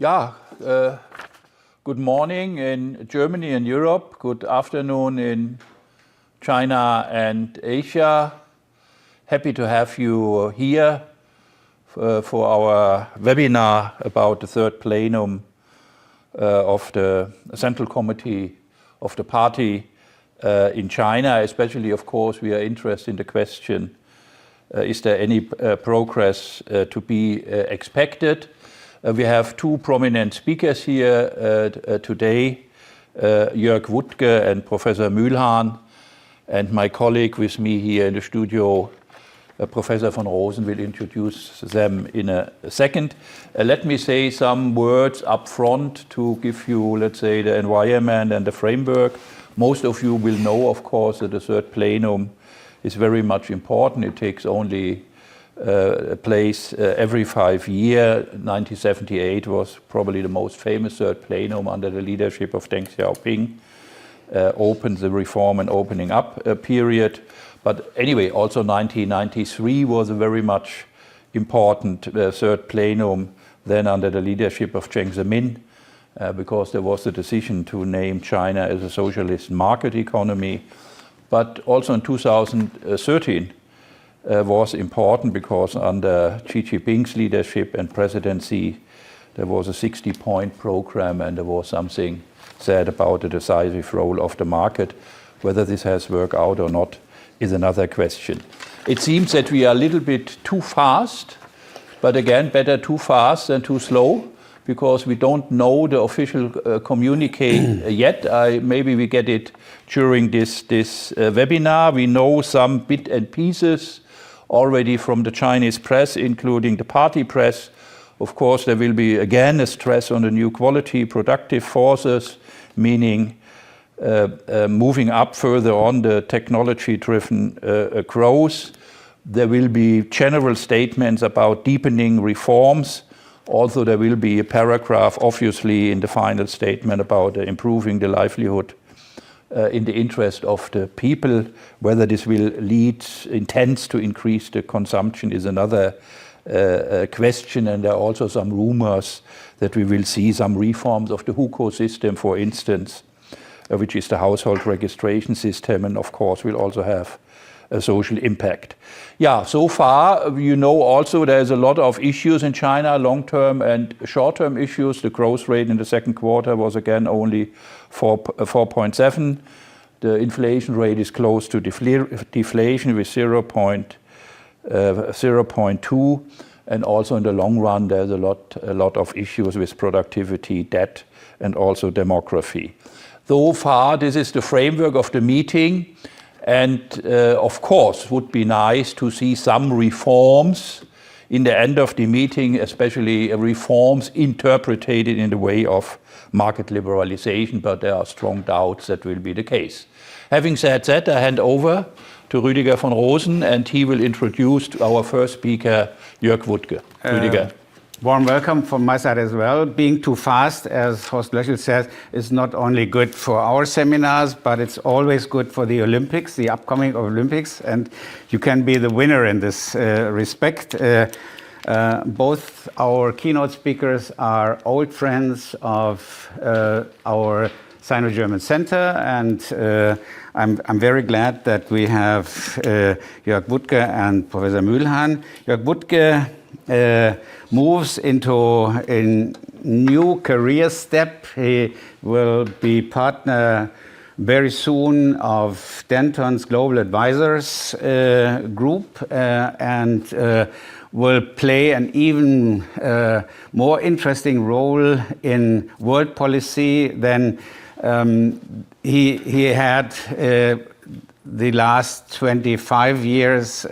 Good morning in Germany and Europe. Good afternoon in China and Asia. Happy to have you here for our webinar about the third plenum of the Central Committee of the Party in China. Especially, of course, we are interested in the question, is there any progress to be expected? We have two prominent speakers here today, Jörg Wuttke and Professor Mühlhahn, and my colleague with me here in the studio, Professor von Rosen, will introduce them in a second. Let me say some words up front to give you, let's say, the environment and the framework. Most of you will know, of course, that the third plenum is very much important. It takes only place every 5 years. 1978 was probably the most famous third plenum under the leadership of Deng Xiaoping, opened the reform and opening up period. But anyway, also 1993 was a very much important third plenum, then under the leadership of Jiang Zemin, because there was the decision to name China as a socialist market economy. But also in 2013, was important because under Xi Jinping's leadership and presidency, there was a 60-point program and there was something said about the decisive role of the market. Whether this has worked out or not is another question. It seems that we are a little bit too fast, but again, better too fast than too slow, because we don't know the official communique yet. Maybe we get it during this webinar. We know some bits and pieces already from the Chinese press, including the party press. Of course, there will be again a stress on the new quality productive forces, meaning moving up further on the technology-driven growth. There will be general statements about deepening reforms. Also, there will be a paragraph, obviously, in the final statement about improving the livelihood in the interest of the people. Whether this will intends to increase the consumption is another question, and there are also some rumors that we will see some reforms of the hukou system, for instance, which is the household registration system, and of course will also have a social impact. So far, you know, also there's a lot of issues in China, long-term and short-term issues. The growth rate in the second quarter was again only 4.7. The inflation rate is close to deflation with 0.2. And also in the long run, there's a lot of issues with productivity, debt, and also demography. So far, this is the framework of the meeting. And of course, would be nice to see some reforms in the end of the meeting, especially reforms interpreted in the way of market liberalization, but there are strong doubts that will be the case. Having said that, I hand over to Rüdiger von Rosen, and he will introduce our first speaker, Jörg Wuttke. Rüdiger. Warm welcome from my side as well. Being too fast, as Horst Löschel says, is not only good for our seminars, but it's always good for the Olympics, the upcoming Olympics, and you can be the winner in this respect. Both our keynote speakers are old friends of our Sino-German-Center, and I'm very glad that we have Jörg Wuttke and Professor Mühlhahn. Jörg Wuttke moves into a new career step. He will be partner very soon of Denton's Global Advisors group and will play an even more interesting role in world policy than he had the last 25 years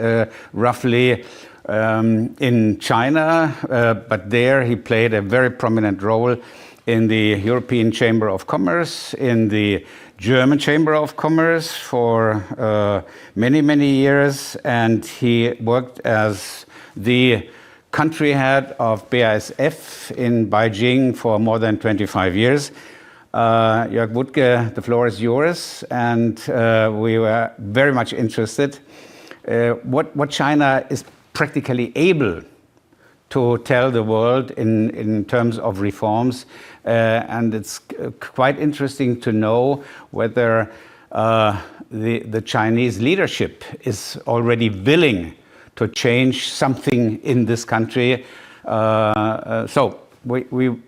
roughly in China, but there he played a very prominent role in the European Chamber of Commerce, in the German Chamber of Commerce for many years, and he worked as the country head of BASF in Beijing for more than 25 years. Jörg Wuttke, the floor is yours, and we were very much interested what China is practically able to tell the world in terms of reforms. And it's quite interesting to know whether the Chinese leadership is already willing to change something in this country. So we will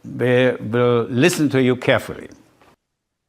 listen to you carefully.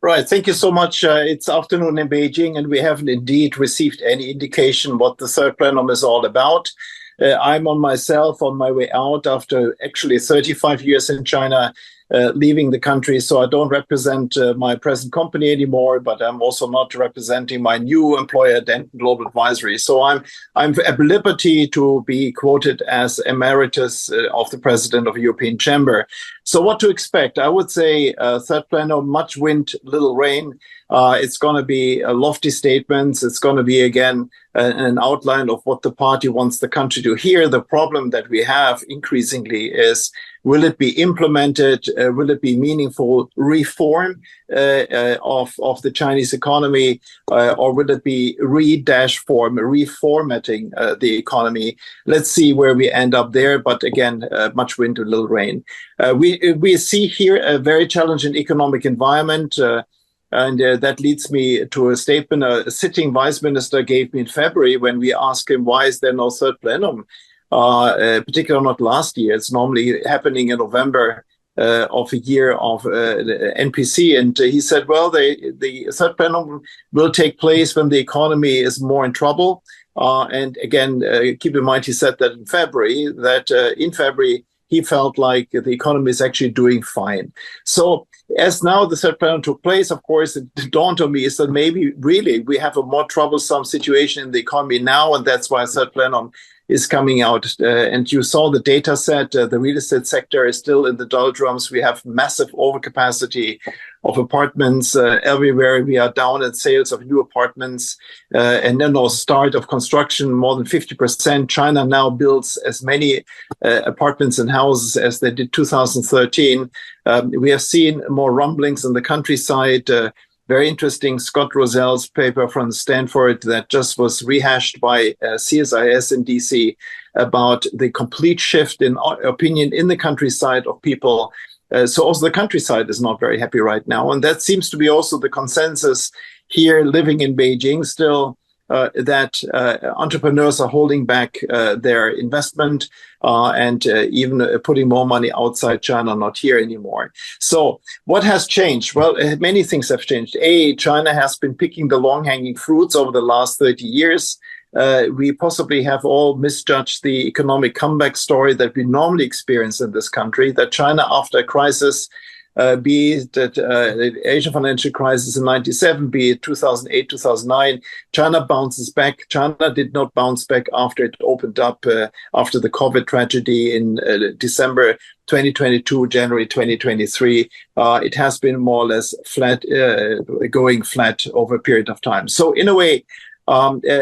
Right. Thank you so much. It's afternoon in Beijing, and we haven't indeed received any indication what the third plenum is all about. I'm on my way out after actually 35 years in China, leaving the country. So I don't represent my present company anymore, but I'm also not representing my new employer, Denton Global Advisory. So I'm at liberty to be quoted as emeritus of the president of the European Chamber. So what to expect? I would say third plenum, much wind, little rain. It's going to be lofty statements. It's going to be, again, an outline of what the party wants the country to hear. The problem that we have increasingly is, will it be implemented? Will it be meaningful reform of the Chinese economy? Or will it be reformatting the economy? Let's see where we end up there. But again, much wind and little rain. We see here a very challenging economic environment. And that leads me to a statement a sitting vice minister gave me in February when we asked him, why is there no third plenum? Particularly not last year. It's normally happening in November of a year of NPC. And he said, well, the third plenum will take place when the economy is more in trouble. And again, keep in mind, he said that in February, he felt like the economy is actually doing fine. So as now the third plenum took place, of course, it dawned on me is that maybe really we have a more troublesome situation in the economy now, and that's why third plenum is coming out. And you saw the data set, the real estate sector is still in the doldrums. We have massive overcapacity of apartments everywhere. We are down at sales of new apartments and then also start of construction, more than 50%. China now builds as many apartments and houses as they did 2013. We have seen more rumblings in the countryside. Very interesting Scott Rozell's paper from Stanford that just was rehashed by CSIS in DC about the complete shift in opinion in the countryside of people. So also the countryside is not very happy right now. And that seems to be also the consensus here living in Beijing still, that entrepreneurs are holding back their investment and even putting more money outside China, not here anymore. So what has changed? Well, many things have changed. China has been picking the long-hanging fruits over the last 30 years. We possibly have all misjudged the economic comeback story that we normally experience in this country, that China, after a crisis, be it the Asian financial crisis in 97, be it 2008, 2009, China bounces back. China did not bounce back after it opened up after the COVID tragedy in December 2022, January 2023. It has been more or less flat, going flat over a period of time. So in a way,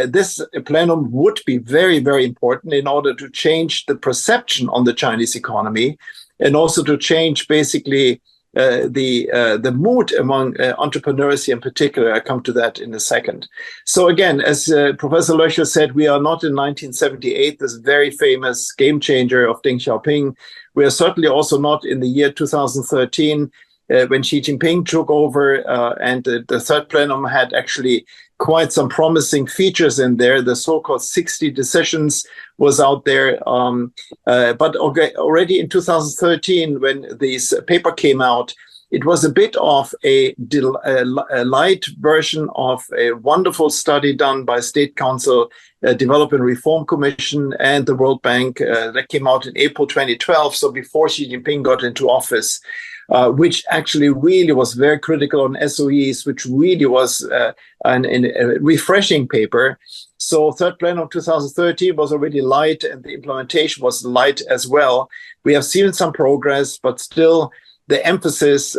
this plenum would be very, very important in order to change the perception on the Chinese economy and also to change basically the mood among entrepreneurs in particular. I come to that in a second. So again, as Professor Löchel said, we are not in 1978, this very famous game changer of Deng Xiaoping. We are certainly also not in the year 2013 when Xi Jinping took over and the third plenum had actually quite some promising features in there. The so-called 60 decisions was out there. But already in 2013, when this paper came out, it was a bit of a light version of a wonderful study done by State Council Development Reform Commission and the World Bank that came out in April 2012, so before Xi Jinping got into office. Which actually really was very critical on SOEs, which really was a refreshing paper. So third plenum 2013 was already light and the implementation was light as well. We have seen some progress, but still the emphasis,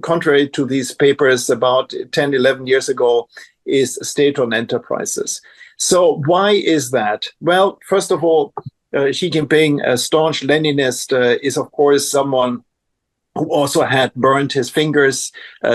contrary to these papers about 10, 11 years ago, is state-owned enterprises. So why is that? Well, first of all, Xi Jinping, a staunch Leninist, is of course someone who also had burned his fingers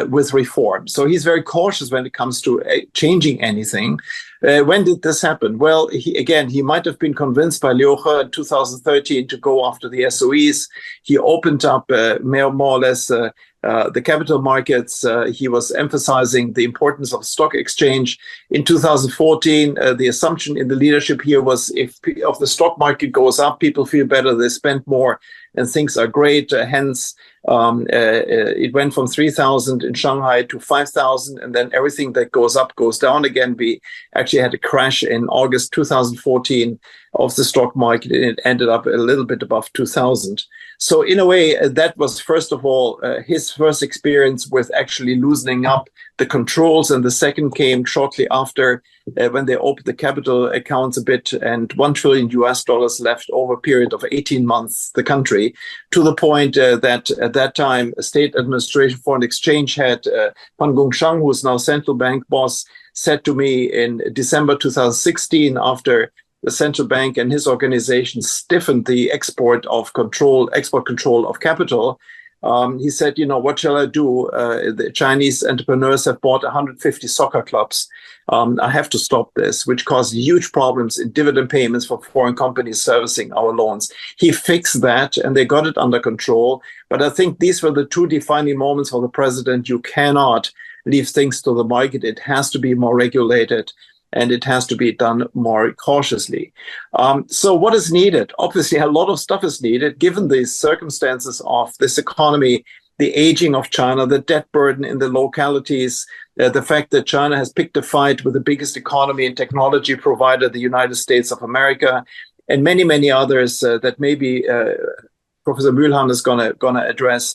with reform. So he's very cautious when it comes to changing anything. When did this happen? Well, he might have been convinced by Liuhe in 2013 to go after the SOEs. He opened up more or less the capital markets. He was emphasizing the importance of stock exchange. In 2014, the assumption in the leadership here was if the stock market goes up, people feel better, they spend more, and things are great. Hence, it went from 3,000 in Shanghai to 5,000, and then everything that goes up goes down again. We actually had a crash in August 2014 of the stock market, and it ended up a little bit above 2,000. So in a way, that was, first of all, his first experience with actually loosening up the controls. And the second came shortly after when they opened the capital accounts a bit, and $1 trillion left over a period of 18 months, the country, to the point that at that time, State Administration Foreign Exchange head Pan Gongshang, who is now central bank boss, said to me in December 2016, after the central bank and his organization stiffened the export control of capital. He said, what shall I do? The Chinese entrepreneurs have bought 150 soccer clubs. I have to stop this, which caused huge problems in dividend payments for foreign companies servicing our loans. He fixed that and they got it under control. But I think these were the two defining moments for the president. You cannot leave things to the market. It has to be more regulated, and it has to be done more cautiously. So what is needed? Obviously, a lot of stuff is needed, given the circumstances of this economy, the aging of China, the debt burden in the localities, the fact that China has picked a fight with the biggest economy and technology provider, the United States of America, and many, many others that maybe Professor Mühlhahn is going to address.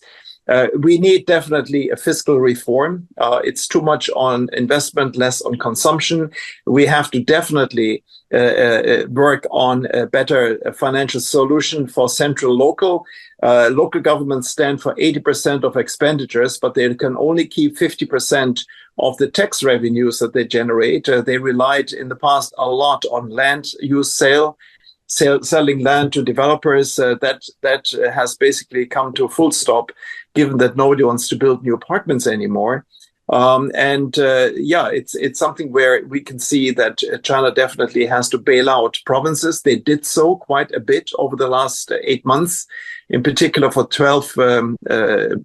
We need definitely a fiscal reform. It's too much on investment, less on consumption. We have to definitely work on a better financial solution for central-local. Local governments stand for 80% of expenditures, but they can only keep 50% of the tax revenues that they generate. They relied in the past a lot on land use selling land to developers. That has basically come to a full stop, given that nobody wants to build new apartments anymore. It's something where we can see that China definitely has to bail out provinces. They did so quite a bit over the last 8 months, in particular for 12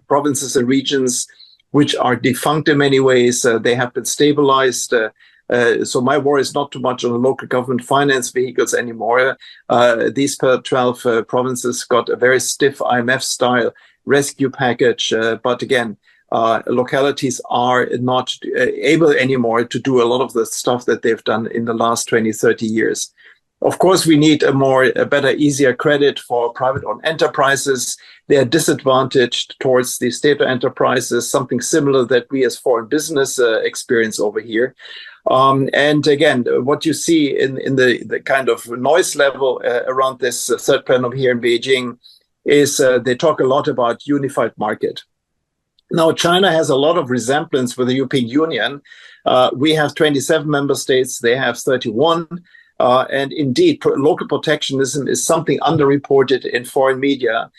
provinces and regions, which are defunct in many ways. They have been stabilized. So my worry is not too much on the local government finance vehicles anymore. These 12 provinces got a very stiff IMF-style rescue package. But again, localities are not able anymore to do a lot of the stuff that they've done in the last 20, 30 years. Of course, we need a better, easier credit for private-owned enterprises. They are disadvantaged towards the state-owned enterprises, something similar that we as foreign business experience over here. And again, what you see in the kind of noise level around this third plenum here in Beijing is they talk a lot about unified market. Now, China has a lot of resemblance with the European Union. We have 27 member states. They have 31. And indeed, local protectionism is something underreported in foreign media.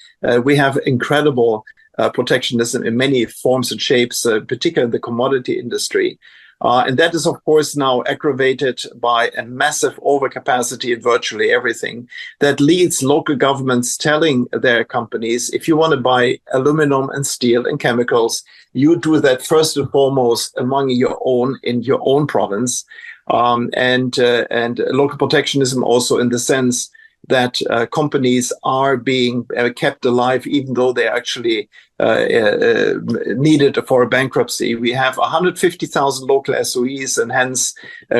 We have incredible protectionism in many forms and shapes, particularly in the commodity industry. And that is, of course, now aggravated by a massive overcapacity in virtually everything that leads local governments telling their companies, if you want to buy aluminum and steel and chemicals, you do that first and foremost in your own province. And local protectionism also in the sense that companies are being kept alive, even though they're actually needed for a bankruptcy. We have 150,000 local SOEs, and hence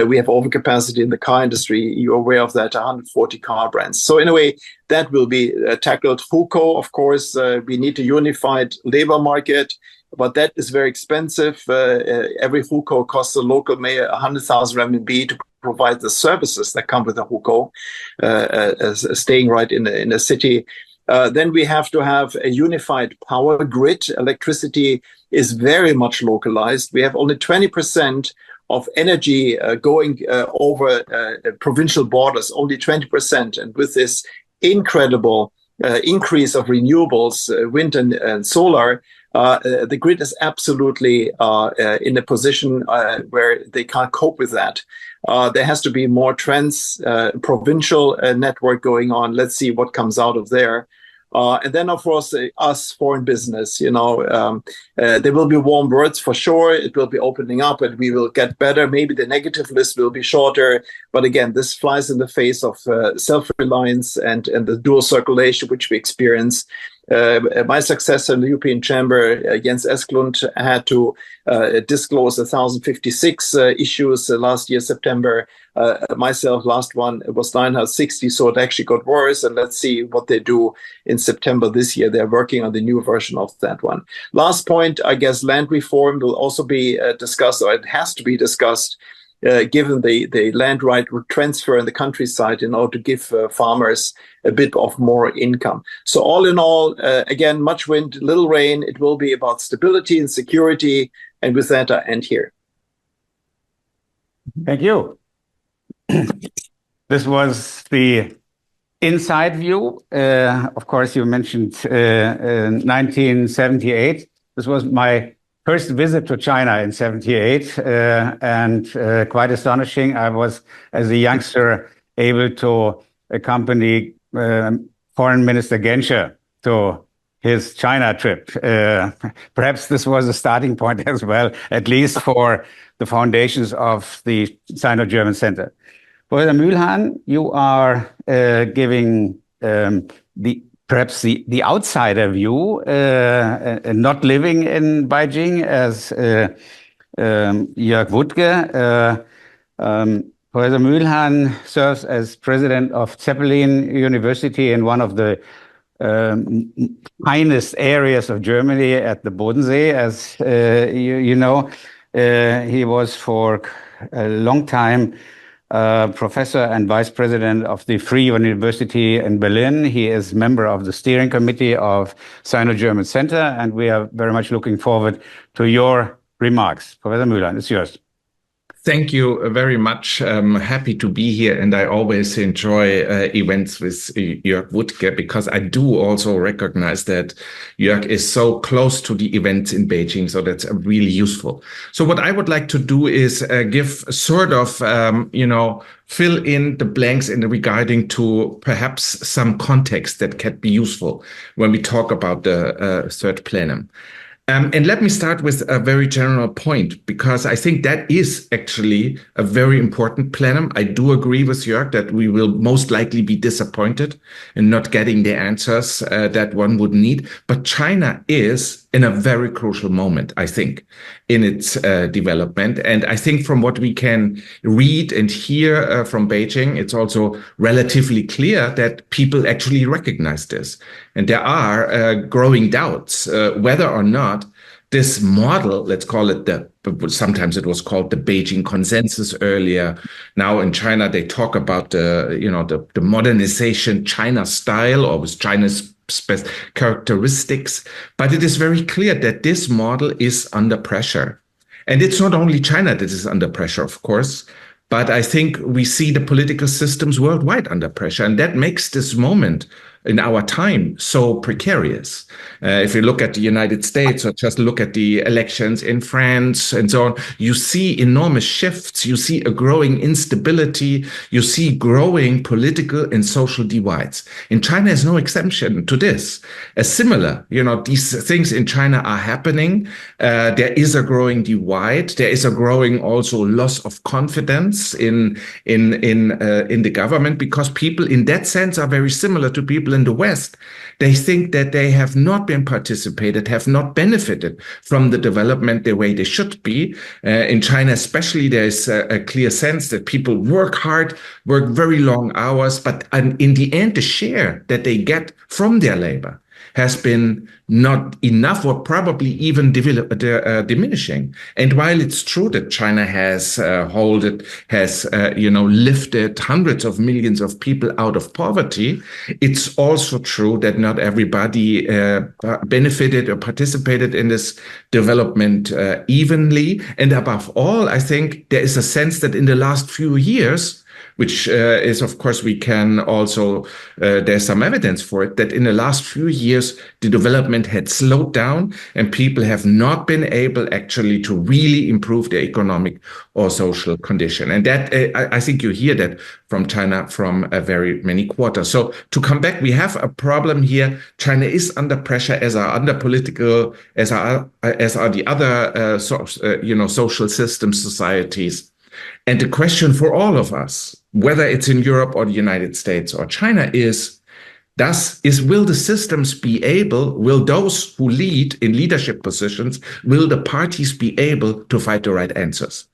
we have overcapacity in the car industry. You're aware of that, 140 car brands. So in a way, that will be tackled. Hukou, of course, we need a unified labor market, but that is very expensive. Every hukou costs a local mayor 100,000 RMB to provide the services that come with a hukou, staying right in a city. Then we have to have a unified power grid. Electricity is very much localized. We have only 20% of energy going over provincial borders, only 20%. And with this incredible increase of renewables, wind and solar, the grid is absolutely in a position where they can't cope with that. There has to be more provincial network going on. Let's see what comes out of there. And then, of course, us foreign business, there will be warm words for sure. It will be opening up and we will get better. Maybe the negative list will be shorter. But again, this flies in the face of self-reliance and the dual circulation, which we experience. My successor in the European Chamber, Jens Esklund, had to disclose 1,056 issues last year, September. Myself, last one was 960, so it actually got worse. And let's see what they do in September this year. They're working on the new version of that one. Last point, I guess land reform will also be discussed, or it has to be discussed, given the land right transfer in the countryside in order to give farmers a bit of more income. So all in all, again, much wind, little rain. It will be about stability and security. And with that, I end here. Thank you. This was the inside view. Of course, you mentioned 1978. This was my first visit to China in 78, and quite astonishing. I was, as a youngster, able to accompany Foreign Minister Genscher to his China trip. Perhaps this was a starting point as well, at least for the foundations of the Sino-German-Center. Professor Mühlhahn, you are giving perhaps the outsider view, not living in Beijing, as Jörg Wuttke. Professor Mühlhahn serves as president of Zeppelin University in one of the finest areas of Germany at the Bodensee, as you know. He was for a long time professor and vice president of the Free University in Berlin. He is member of the steering committee of Sino-German-Center, and we are very much looking forward to your remarks. Professor Mühlhahn, it's yours. Thank you very much. I'm happy to be here, and I always enjoy events with Jörg Wuttke, because I do also recognize that Jörg is so close to the events in Beijing, so that's really useful. So what I would like to do is give sort of, fill in the blanks regarding to perhaps some context that can be useful when we talk about the third plenum. And let me start with a very general point, because I think that is actually a very important plenum. I do agree with Jörg that we will most likely be disappointed in not getting the answers that one would need. But China is in a very crucial moment, I think, in its development. And I think from what we can read and hear from Beijing, it's also relatively clear that people actually recognize this. And there are growing doubts whether or not this model, let's call it sometimes it was called the Beijing consensus earlier. Now in China, they talk about the modernization China style, or with China's characteristics. But it is very clear that this model is under pressure. And it's not only China that is under pressure, of course, but I think we see the political systems worldwide under pressure. And that makes this moment in our time so precarious. If you look at the United States, or just look at the elections in France and so on, you see enormous shifts. You see a growing instability. You see growing political and social divides. And China is no exception to this. Similar, these things in China are happening. There is a growing divide. There is a growing also loss of confidence in the government, because people in that sense are very similar to people in the West. They think that they have not been participated, have not benefited from the development the way they should be. In China especially, there is a clear sense that people work hard, work very long hours, but in the end, the share that they get from their labor has been not enough, or probably even diminishing. And while it's true that China has lifted hundreds of millions of people out of poverty, it's also true that not everybody benefited or participated in this development evenly. And above all, I think there is a sense that in the last few years, which is, of course, we can also, there's some evidence for it, that in the last few years, the development had slowed down and people have not been able actually to really improve their economic or social condition. And that, I think you hear that from China from very many quarters. So to come back, we have a problem here. China is under pressure, as are under political, as are the other social systems, societies. And the question for all of us, whether it's in Europe or the United States or China, is will the systems be able, will those who lead in leadership positions, will the parties be able to find the right answers?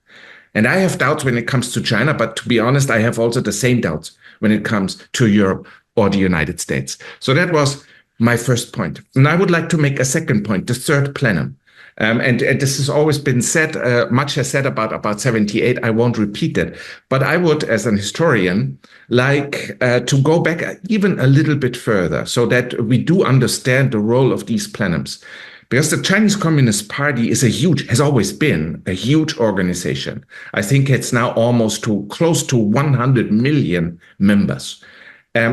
And I have doubts when it comes to China, but to be honest, I have also the same doubts when it comes to Europe or the United States. So that was my first point. And I would like to make a second point, the third plenum. And this has always been said, much has said about 78. I won't repeat that. But I would, as an historian, like to go back even a little bit further so that we do understand the role of these plenums. Because the Chinese Communist Party has always been a huge organization. I think it's now almost close to 100 million members.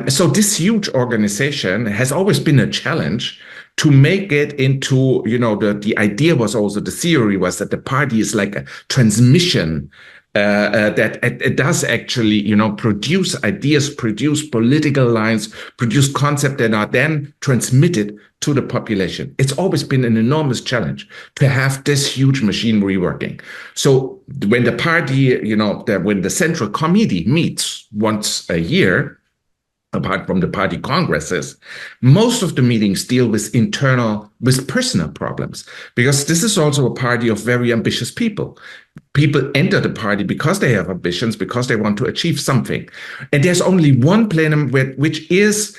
So this huge organization has always been a challenge to make it into, the idea was also, the theory was that the party is like a transmission that it does actually, produce ideas, produce political lines, produce concepts that are then transmitted to the population. It's always been an enormous challenge to have this huge machinery working. So when the party, when the Central Committee meets once a year, apart from the party congresses, most of the meetings deal with personal problems, because this is also a party of very ambitious people. People enter the party because they have ambitions, because they want to achieve something. And there's only one plenum which is,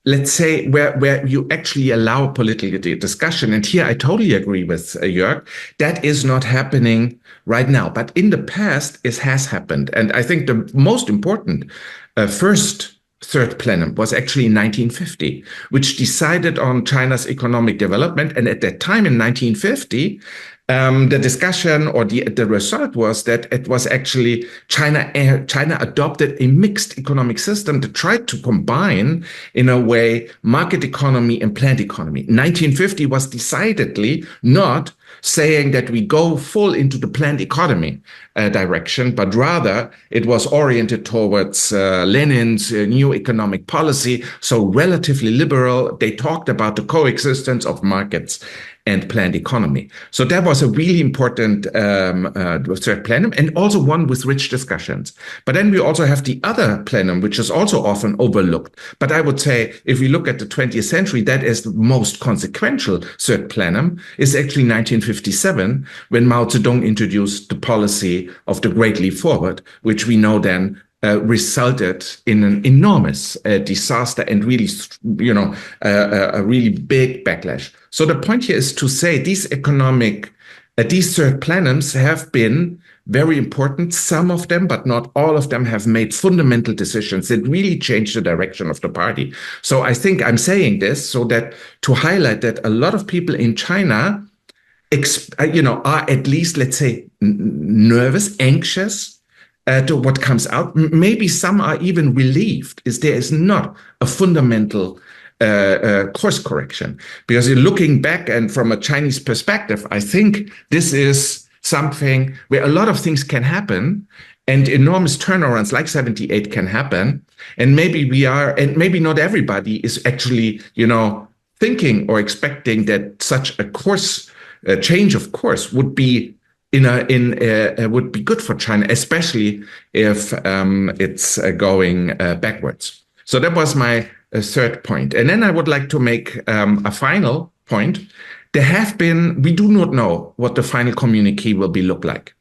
let's say, where you actually allow political discussion. And here I totally agree with Jörg. That is not happening right now. But in the past, it has happened. And I think the most important third plenum was actually in 1950, which decided on China's economic development. And at that time in 1950, the discussion or the result was that it was actually China adopted a mixed economic system that tried to combine, in a way, market economy and planned economy. 1950 was decidedly not saying that we go full into the planned economy direction, but rather it was oriented towards Lenin's new economic policy, so relatively liberal. They talked about the coexistence of markets and planned economy. So that was a really important third plenum, and also one with rich discussions. But then we also have the other plenum, which is also often overlooked. But I would say, if we look at the 20th century, that is the most consequential third plenum, is actually 1957, when Mao Zedong introduced the policy of the Great Leap Forward, which we know then resulted in an enormous disaster and really, a really big backlash. So the point here is to say these third plenums have been very important. Some of them, but not all of them, have made fundamental decisions that really changed the direction of the party. So I think I'm saying this so that to highlight that a lot of people in China, are at least, let's say, nervous, anxious to what comes out. Maybe some are even relieved, is there is not a fundamental course correction. Because looking back and from a Chinese perspective, I think this is something where a lot of things can happen and enormous turnarounds like 78 can happen. And maybe maybe not everybody is actually, thinking or expecting that such a change of course would be would be good for China, especially if it's going backwards. So that was my third point. And then I would like to make a final point. We do not know what the final communique will look like.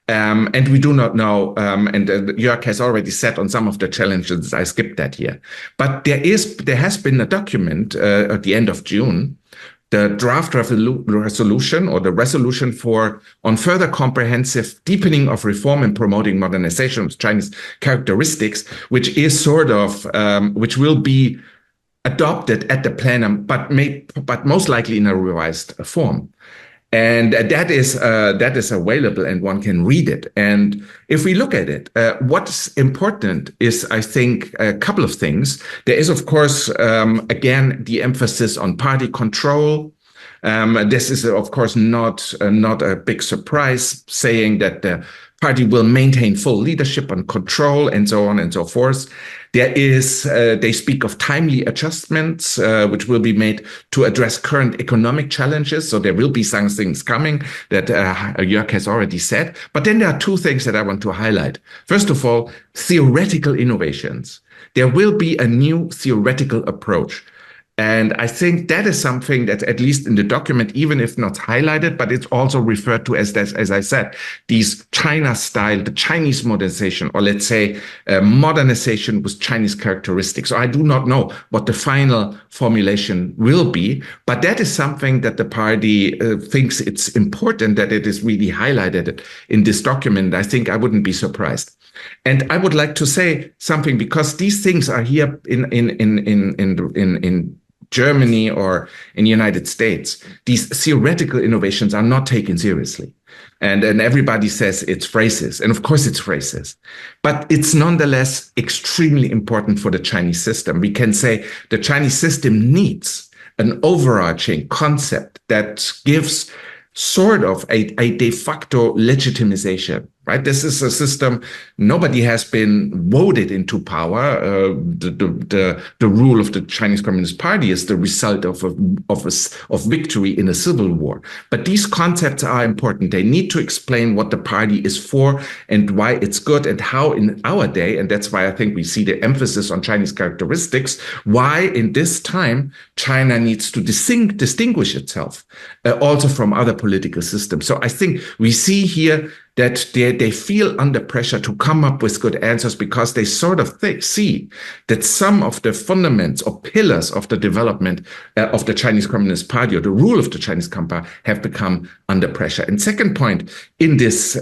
And we do not know, and Jörg has already said on some of the challenges, I skipped that here. But there has been a document at the end of June, the draft resolution or the resolution on further comprehensive deepening of reform and promoting modernization of Chinese characteristics, which is which will be adopted at the plenum, but most likely in a revised form. And that is available and one can read it. And if we look at it, what's important is, I think, a couple of things. There is, of course, again, the emphasis on party control. This is, of course, not a big surprise, saying that the party will maintain full leadership and control and so on and so forth. There is, they speak of timely adjustments, which will be made to address current economic challenges. So there will be some things coming that Jörg has already said. But then there are two things that I want to highlight. First of all, theoretical innovations. There will be a new theoretical approach. And I think that is something that, at least in the document, even if not highlighted, but it's also referred to as I said, these China style, the Chinese modernization, or let's say modernization with Chinese characteristics. So I do not know what the final formulation will be, but that is something that the party thinks it's important that it is really highlighted in this document. I think I wouldn't be surprised. And I would like to say something, because these things are here in Germany or in the United States. These theoretical innovations are not taken seriously. And everybody says it's phrases. And of course it's phrases. But it's nonetheless extremely important for the Chinese system. We can say the Chinese system needs an overarching concept that gives sort of a de facto legitimization, right? This is a system, nobody has been voted into power. The rule of the Chinese Communist Party is the result of victory in a civil war. But these concepts are important. They need to explain what the party is for and why it's good, and how in our day, and that's why I think we see the emphasis on Chinese characteristics, why in this time China needs to distinguish itself also from other political systems. So I think we see here that they feel under pressure to come up with good answers, because they sort of see that some of the fundaments or pillars of the development of the Chinese Communist Party, or the rule of the Chinese Communist Party, have become under pressure. And second point in this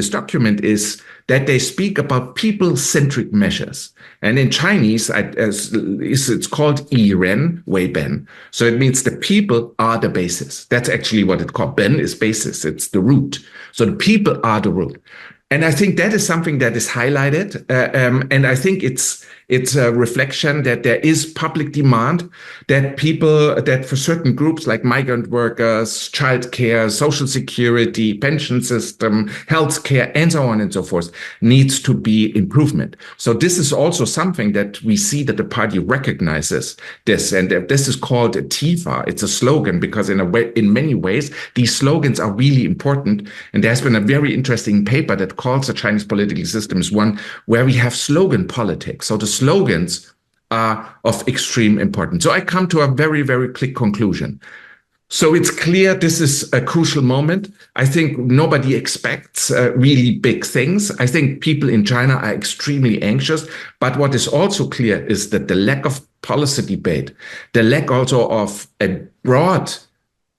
document is that they speak about people-centric measures. And in Chinese, it's called Yiren Wei Ben. So it means the people are the basis. That's actually what it's called. Ben is basis. It's the root. So the people are the root. And I think that is something that is highlighted. And I think it's a reflection that there is public demand that for certain groups like migrant workers, childcare, social security, pension system, healthcare, and so on and so forth, needs to be improvement. So this is also something that we see that the party recognizes this. And this is called a TIFA. It's a slogan, because in many ways, these slogans are really important. And there's been a very interesting paper that calls the Chinese political system is one where we have slogan politics. So the slogans are of extreme importance. So I come to a very, very quick conclusion. So it's clear this is a crucial moment. I think nobody expects really big things. I think people in China are extremely anxious. But what is also clear is that the lack of policy debate, the lack also of a broad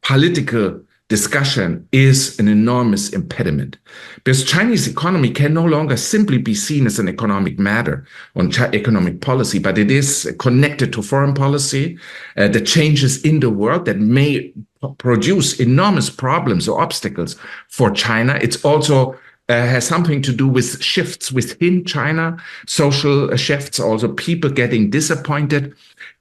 political discussion is an enormous impediment, because Chinese economy can no longer simply be seen as an economic matter on economic policy, but it is connected to foreign policy, the changes in the world that may produce enormous problems or obstacles for China. It's also has something to do with shifts within China, social shifts, also people getting disappointed.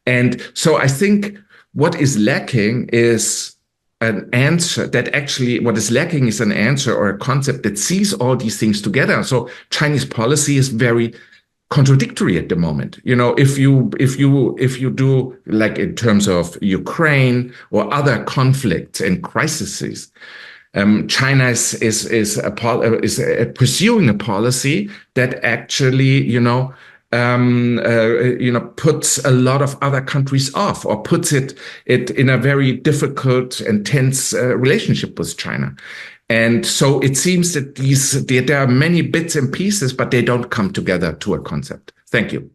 And so I think what is lacking is an answer that actually, what is lacking is an answer or a concept that sees all these things together. So Chinese policy is very contradictory at the moment. You know, if you do, like in terms of Ukraine or other conflicts and crises, China is pursuing a policy that actually, puts a lot of other countries off, or puts it in a very difficult and tense relationship with China. And so it seems that there are many bits and pieces, but they don't come together to a concept. Thank you.